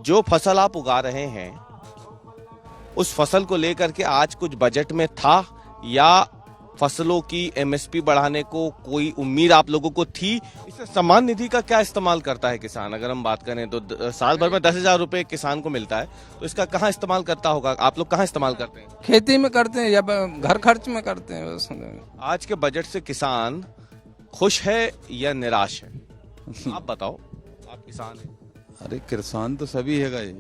जो फसल आप उगा रहे हैं उस फसल को लेकर के आज कुछ बजट में था या फसलों की एमएसपी बढ़ाने को कोई उम्मीद आप लोगों को थी? इससे सम्मान निधि का क्या इस्तेमाल करता है किसान? अगर हम बात करें तो साल भर में 10,000 रुपए किसान को मिलता है, तो इसका कहाँ इस्तेमाल करता होगा? आप लोग कहाँ इस्तेमाल करते हैं? खेती में करते हैं या घर खर्च में करते हैं बस। आज के बजट से किसान खुश है या निराश है? आप बताओ, आप किसान हैं। अरे किसान तो सभी है ये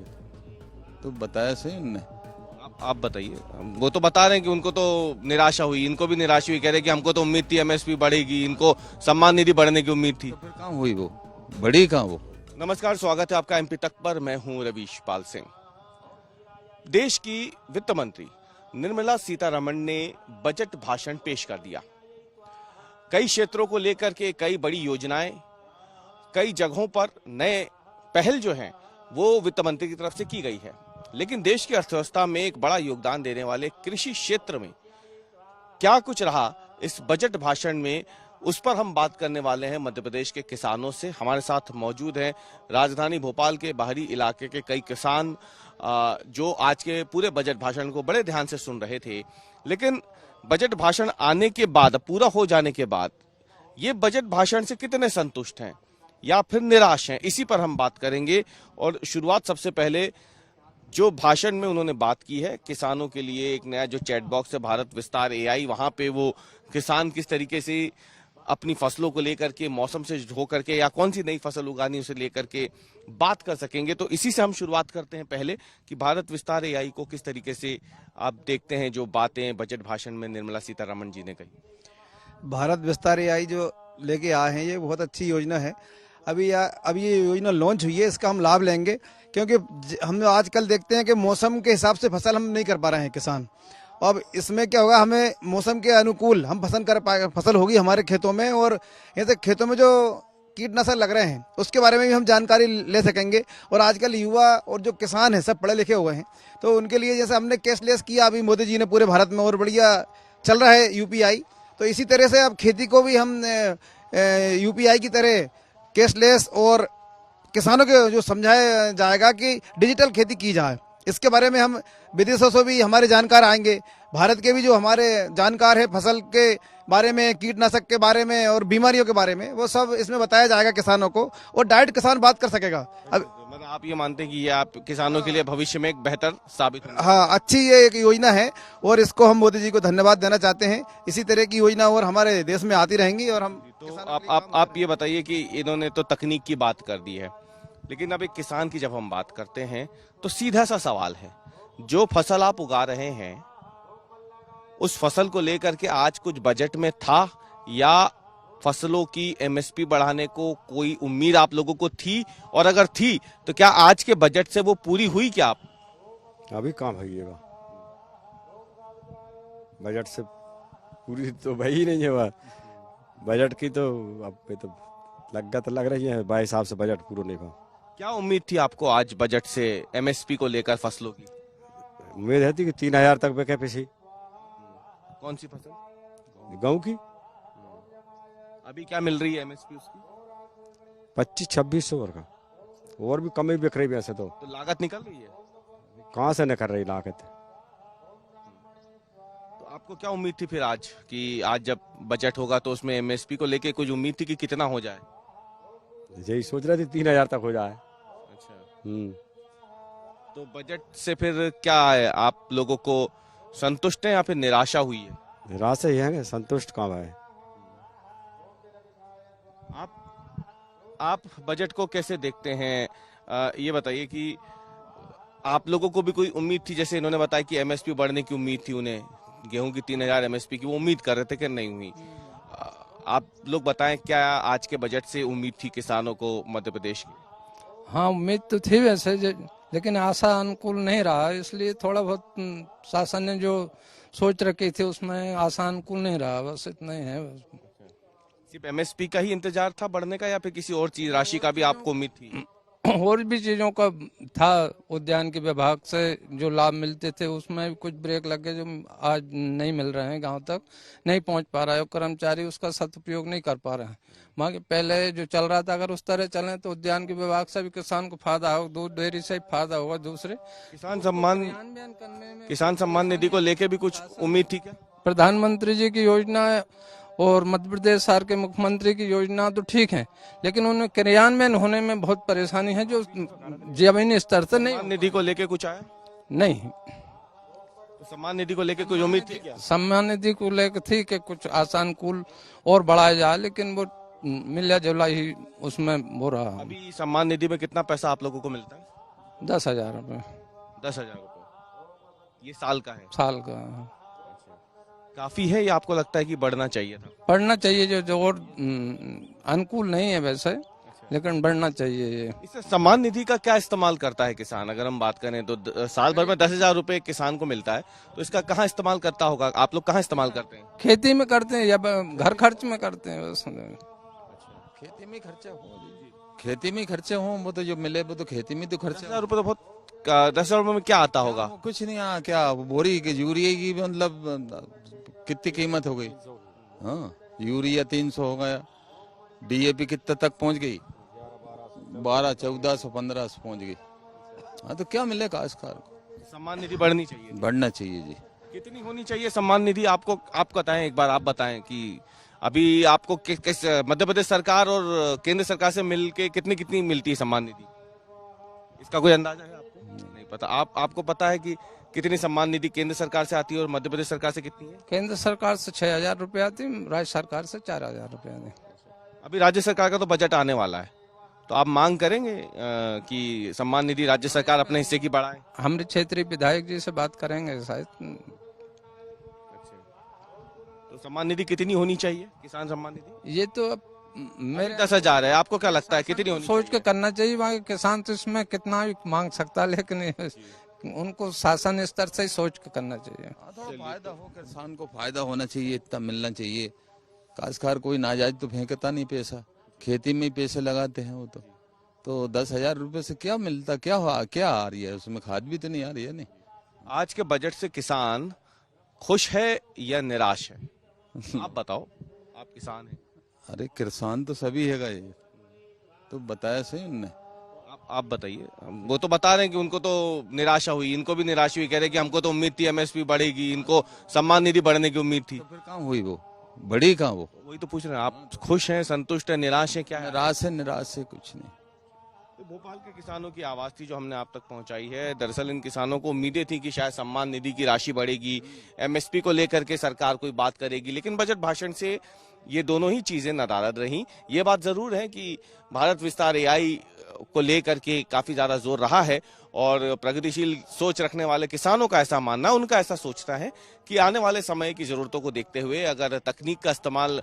तो बताया सही उनने। आप बताइए। वो तो बता रहे हैं कि उनको तो निराशा हुई, इनको भी निराशा हुई, कह रहे हैं कि हमको तो उम्मीद थी एमएसपी बढ़ेगी, इनको सम्मान निधि बढ़ने की उम्मीद थी। तो फिर कहाँ हुई वो बड़ी कहाँ वो। नमस्कार, स्वागत है आपका एमपी तक पर। मैं हूं रवीश पाल सिंह। देश की वित्त मंत्री निर्मला सीतारमण ने बजट भाषण पेश कर दिया। कई क्षेत्रों को लेकर के कई बड़ी योजनाएं, कई जगहों पर नए पहल जो हैं वो वित्त मंत्री की तरफ से की गई है। लेकिन देश की अर्थव्यवस्था में एक बड़ा योगदान देने वाले कृषि क्षेत्र में क्या कुछ रहा इस बजट भाषण में, उस पर हम बात करने वाले हैं मध्य प्रदेश के किसानों से। हमारे साथ मौजूद हैं राजधानी भोपाल के बाहरी इलाके के कई किसान जो आज के पूरे बजट भाषण को बड़े ध्यान से सुन रहे थे। लेकिन बजट भाषण आने के बाद, पूरा हो जाने के बाद, ये बजट भाषण से कितने संतुष्ट हैं या फिर निराश हैं, इसी पर हम बात करेंगे। और शुरुआत सबसे पहले जो भाषण में उन्होंने बात की है किसानों के लिए, एक नया जो चैट बॉक्स है भारत विस्तार एआई, वहां पे वो किसान किस तरीके से अपनी फसलों को लेकर के, मौसम से होकर के या कौन सी नई फसल उगानी उसे लेकर के बात कर सकेंगे। तो इसी से हम शुरुआत करते हैं पहले कि भारत विस्तार एआई को किस तरीके से आप देखते हैं, जो बातें बजट भाषण में निर्मला सीतारमण जी ने कही। भारत विस्तार एआई जो लेके आए हैं ये बहुत अच्छी योजना है। अभी ये योजना लॉन्च हुई है, इसका हम लाभ लेंगे, क्योंकि हम आजकल देखते हैं कि मौसम के हिसाब से फसल हम नहीं कर पा रहे हैं किसान। अब इसमें क्या होगा, हमें मौसम के अनुकूल हम फसल होगी हमारे खेतों में, और ऐसे खेतों में जो कीटनाशक लग रहे हैं उसके बारे में भी हम जानकारी ले सकेंगे। और आजकल युवा और जो किसान हैं सब पढ़े लिखे हुए हैं, तो उनके लिए जैसे हमने कैशलेस किया अभी मोदी जी ने पूरे भारत में, और बढ़िया चल रहा है यूपीआई, तो इसी तरह से अब खेती को भी हम यूपीआई की तरह कैशलेस और किसानों के जो समझाया जाएगा कि डिजिटल खेती की जाए। इसके बारे में हम विदेशों से भी हमारे जानकार आएंगे, भारत के भी जो हमारे जानकार है फसल के बारे में, कीटनाशक के बारे में और बीमारियों के बारे में, वो सब इसमें बताया जाएगा किसानों को, और डायरेक्ट किसान बात कर सकेगा। अब मतलब आप ये मानते हैं कि ये आप किसानों के लिए भविष्य में एक बेहतर साबित होगा? हाँ, अच्छी ये एक योजना है और इसको हम मोदी जी को धन्यवाद देना चाहते हैं। इसी तरह की योजना और हमारे देश में आती रहेंगी। और हम तो आप ये बताइए कि इन्होंने तो तकनीक की बात कर दी है, लेकिन अब एक किसान की जब हम बात करते हैं तो सीधा सा सवाल है, जो फसल आप उगा रहे हैं उस फसल को लेकर के आज कुछ बजट में था या फसलों की एमएसपी बढ़ाने को कोई उम्मीद आप लोगों को थी? और अगर थी तो क्या आज के बजट से वो पूरी हुई क्या? आप अभी कहाँ भइएगा, बजट से पूरी तो भई ही नहीं है। वह बजट की तो अब पे तो लग रही है, बाई हिसाब से बजट पूरा नहीं हुआ। क्या उम्मीद थी आपको आज बजट से एमएसपी को लेकर फसलों की? उम्मीद है थी कि 3,000 तक बिके पीछे। कौन सी फसल? गेहूं की अभी क्या मिल रही है एमएसपी उसकी? 25-26 का, और भी कम ही बिक रही है ऐसे तो लागत निकल रही है? कहाँ से निकल रही लागत। तो आपको क्या उम्मीद थी फिर आज कि आज जब बजट होगा तो उसमें एमएसपी को लेके कुछ उम्मीद थी कि कितना हो जाए? यही सोच रहे थे 3,000 तक हो जाए। अच्छा। तो बजट से फिर क्या है, आप लोगों को संतुष्ट हैं या फिर निराशा हुई है? निराशा ही है, संतुष्ट कहाँ है। आप बजट को कैसे देखते हैं? ये बताइए कि आप लोगों को भी कोई उम्मीद थी? जैसे इन्होंने बताया कि एमएसपी बढ़ने की उम्मीद थी उन्हें, गेहूं की 3,000 एमएसपी की वो उम्मीद कर रहे थे कि नहीं हुई। आप लोग बताएं, क्या आज के बजट से उम्मीद थी किसानों को मध्य प्रदेश की? हाँ, उम्मीद तो थी वैसे, लेकिन आशा अनुकूल नहीं रहा, इसलिए थोड़ा बहुत शासन ने जो सोच रखी थी उसमें आशा अनुकूल नहीं रहा, बस इतना ही है। सिर्फ एमएसपी का ही इंतजार था बढ़ने का या फिर किसी और चीज राशि का भी आपको उम्मीद थी? और भी चीजों का था, उद्यान के विभाग से जो लाभ मिलते थे उसमें भी कुछ ब्रेक लग गए जो आज नहीं मिल रहे हैं, गांव तक नहीं पहुंच पा रहा है, कर्मचारी उसका सदुपयोग नहीं कर पा रहे हैं। वहाँ के पहले जो चल रहा था अगर उस तरह चलें तो उद्यान के विभाग से भी किसान को फायदा होगा, दूध डेयरी से भी फायदा होगा। दूसरे किसान सम्मान निधि को लेके भी कुछ उम्मीद थी क्या? प्रधानमंत्री जी की योजना और मध्य प्रदेश सरकार के मुख्यमंत्री की योजना तो ठीक है, लेकिन उन्हें क्रियान्वयन होने में बहुत परेशानी है, जो जमीनी स्तर से नहीं। सम्मान निधि को लेके कुछ आया? नहीं, तो सम्मान निधि को लेके कोई उम्मीद थी क्या? सम्मान निधि को लेकर थी कि कुछ आसानुकूल और बढ़ाया जाए, लेकिन वो मिला जुला ही उसमें हो रहा। अभी सम्मान निधि में कितना पैसा आप लोगों को मिलता है? 10,000 रुपये। 10,000 रुपये ये साल का है? साल का। काफी है या आपको लगता है कि बढ़ना चाहिए था? बढ़ना चाहिए, जो और अनुकूल नहीं है वैसे, लेकिन बढ़ना चाहिए ये। इससे सम्मान निधि का क्या इस्तेमाल करता है किसान? अगर हम बात करें तो साल भर में 10,000 रुपए किसान को मिलता है, तो इसका कहाँ इस्तेमाल करता होगा? आप लोग कहाँ इस्तेमाल करते हैं? खेती में करते हैं या घर खर्च में करते हैं? बस खेती में खर्चा हो, खेती में खर्चे हो, वो तो जो मिले वो तो खेती में तो खर्चा। 10,000 रुपए तो बहुत 10,000 रुपए में क्या आता होगा? कुछ नहीं, क्या बोरी की यूरिया की मतलब कितनी कीमत हो गई? हाँ, यूरिया 300 हो गया, डीएपी कितने तक पहुंच गई? 1200, 1400, 1500 पहुंच गई। हाँ, तो क्या मिलेगा काश्तकार को? सम्मान निधि बढ़नी चाहिए। बढ़ना चाहिए जी। कितनी होनी चाहिए सम्मान निधि? आपको आप बताएं, एक बार आप बताएं कि अभी आपको किस मध्य प्रदेश सरकार और केंद्र सरकार से मिलके कितनी कितनी मिलती है सम्मान निधि? इसका कोई अंदाजा है आपको? नहीं पता। आपको पता है कि कितनी सम्मान निधि केंद्र सरकार से आती है और मध्य प्रदेश सरकार से कितनी है? केंद्र सरकार से 6,000 रुपये आती, राज्य सरकार से 4,000 रुपये आती। अभी राज्य सरकार का तो बजट आने वाला है, तो आप मांग करेंगे कि सम्मान निधि राज्य सरकार अपने हिस्से की बढ़ाए? हमारे क्षेत्रीय विधायक जी से बात करेंगे शायद। तो सम्मान निधि कितनी होनी चाहिए, किसान सम्मान निधि? ये तो अब मेरे 10,000 है, आपको क्या लगता है कितनी होनी सोच के करना चाहिए। वहाँ के किसान तो इसमें कितना भी मांग सकता है, लेकिन उनको शासन स्तर से ही सोच के करना चाहिए। थोड़ा फायदा हो, किसान को फायदा होना चाहिए, इतना मिलना चाहिए। काश्तकार कोई नाजायज तो फेंकता नहीं पैसा, खेती में ही पैसे लगाते हैं वो तो 10,000 रुपए से क्या मिलता? क्या आ रही है उसमें? खाद भी तो नहीं आ रही है। नहीं, आज के बजट से किसान खुश है या निराश है? आप बताओ, आप किसान हैं। अरे किसान तो सभी है, ये तो बताया सही उनने। आप बताइए। वो तो बता रहे हैं कि उनको तो निराशा हुई, इनको भी निराशा हुई, कह रहे हैं कि हमको तो उम्मीद थी एमएसपी बढ़ेगी, इनको सम्मान निधि बढ़ने की उम्मीद थी। तो फिर कहाँ हुई वो? बड़ी कहाँ वो? वही तो पूछ रहे हैं, आप खुश हैं, संतुष्ट हैं, निराश हैं, क्या है? निराश है कुछ नहीं। तो भोपाल के किसानों की आवाज थी जो हमने आप तक पहुंचाई है। दरअसल इन किसानों को उम्मीदें थी कि शायद सम्मान निधि की राशि बढ़ेगी, एमएसपी को लेकर के सरकार कोई बात करेगी, लेकिन बजट भाषण से ये दोनों ही चीजें नदारद रही। ये बात जरूर है कि भारत विस्तार एआई को लेकर के काफी ज्यादा जोर रहा है और प्रगतिशील सोच रखने वाले किसानों का ऐसा मानना, उनका ऐसा सोचना है कि आने वाले समय की जरूरतों को देखते हुए अगर तकनीक का इस्तेमाल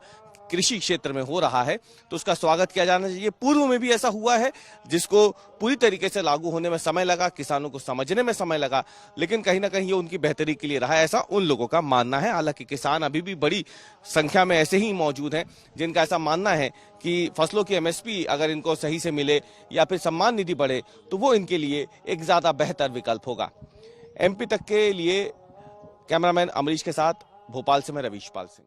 कृषि क्षेत्र में हो रहा है तो उसका स्वागत किया जाना चाहिए। पूर्व में भी ऐसा हुआ है जिसको पूरी तरीके से लागू होने में समय लगा, किसानों को समझने में समय लगा, लेकिन कहीं ना कहीं ये उनकी बेहतरी के लिए रहा है, ऐसा उन लोगों का मानना है। हालांकि किसान अभी भी बड़ी संख्या में ऐसे ही मौजूद हैं जिनका ऐसा मानना है कि फसलों की एमएसपी अगर इनको सही से मिले या फिर सम्मान निधि बढ़े तो वो इनके लिए एक ज्यादा बेहतर विकल्प होगा। एमपी तक के लिए कैमरामैन अमरीश के साथ भोपाल से मैं रवीश पाल सिंह।